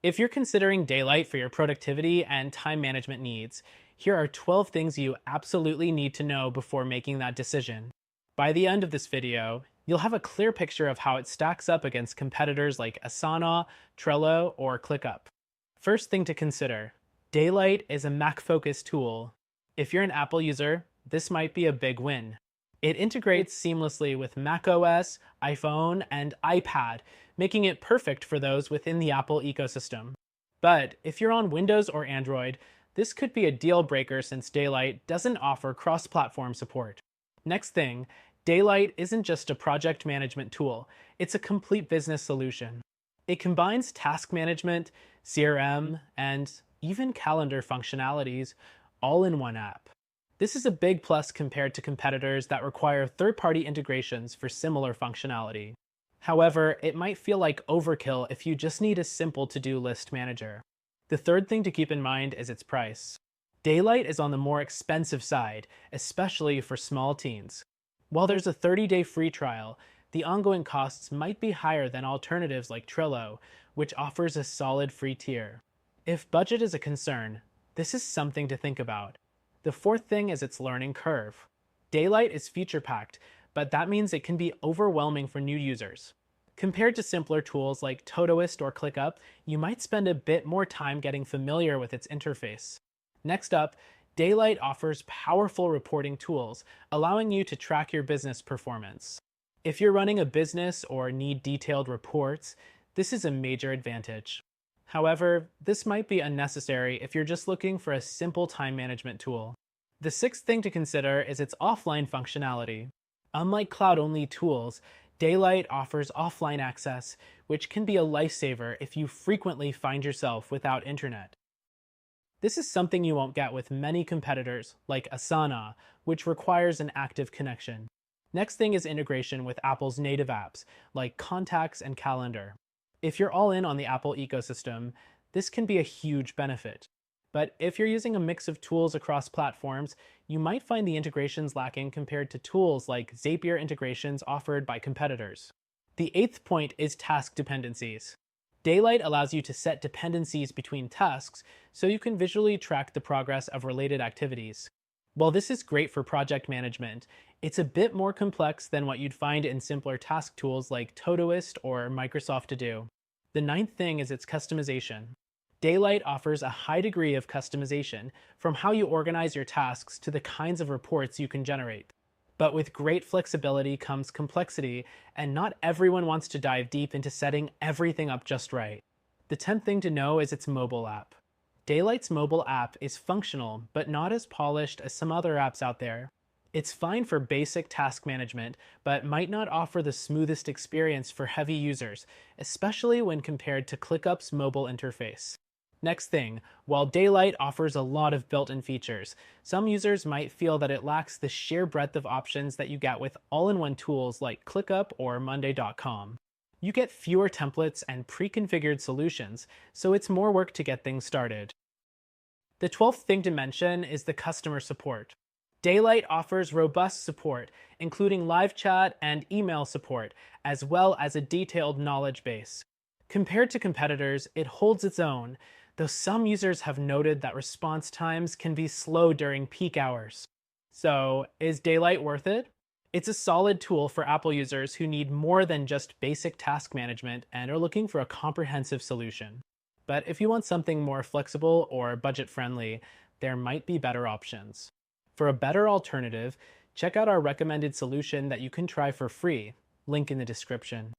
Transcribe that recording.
If you're considering Daylite for your productivity and time management needs, here are 12 things you absolutely need to know before making that decision. By the end of this video, you'll have a clear picture of how it stacks up against competitors like Asana, Trello, or ClickUp. First thing to consider, Daylite is a Mac-focused tool. If you're an Apple user, this might be a big win. It integrates seamlessly with macOS, iPhone, and iPad, making it perfect for those within the Apple ecosystem. But if you're on Windows or Android, this could be a deal breaker since Daylite doesn't offer cross-platform support. Next thing, Daylite isn't just a project management tool, it's a complete business solution. It combines task management, CRM, and even calendar functionalities all in one app. This is a big plus compared to competitors that require third-party integrations for similar functionality. However, it might feel like overkill if you just need a simple to-do list manager. The third thing to keep in mind is its price. Daylite is on the more expensive side, especially for small teams. While there's a 30-day free trial, the ongoing costs might be higher than alternatives like Trello, which offers a solid free tier. If budget is a concern, this is something to think about. The fourth thing is its learning curve. Daylite is feature-packed, but that means it can be overwhelming for new users. Compared to simpler tools like Todoist or ClickUp, you might spend a bit more time getting familiar with its interface. Next up, Daylite offers powerful reporting tools, allowing you to track your business performance. If you're running a business or need detailed reports, this is a major advantage. However, this might be unnecessary if you're just looking for a simple time management tool. The sixth thing to consider is its offline functionality. Unlike cloud-only tools, Daylite offers offline access, which can be a lifesaver if you frequently find yourself without internet. This is something you won't get with many competitors, like Asana, which requires an active connection. Next thing is integration with Apple's native apps, like Contacts and Calendar. If you're all in on the Apple ecosystem, this can be a huge benefit. But if you're using a mix of tools across platforms, you might find the integrations lacking compared to tools like Zapier integrations offered by competitors. The eighth point is task dependencies. Daylite allows you to set dependencies between tasks so you can visually track the progress of related activities. While this is great for project management, it's a bit more complex than what you'd find in simpler task tools like Todoist or Microsoft To Do. The ninth thing is its customization. Daylite offers a high degree of customization, from how you organize your tasks to the kinds of reports you can generate. But with great flexibility comes complexity, and not everyone wants to dive deep into setting everything up just right. The 10th thing to know is its mobile app. Daylite's mobile app is functional, but not as polished as some other apps out there. It's fine for basic task management, but might not offer the smoothest experience for heavy users, especially when compared to ClickUp's mobile interface. Next thing, while Daylite offers a lot of built-in features, some users might feel that it lacks the sheer breadth of options that you get with all-in-one tools like ClickUp or Monday.com. You get fewer templates and pre-configured solutions, so it's more work to get things started. The 12th thing to mention is the customer support. Daylite offers robust support, including live chat and email support, as well as a detailed knowledge base. Compared to competitors, it holds its own, though some users have noted that response times can be slow during peak hours. So, is Daylite worth it? It's a solid tool for Apple users who need more than just basic task management and are looking for a comprehensive solution. But if you want something more flexible or budget-friendly, there might be better options. For a better alternative, check out our recommended solution that you can try for free, link in the description.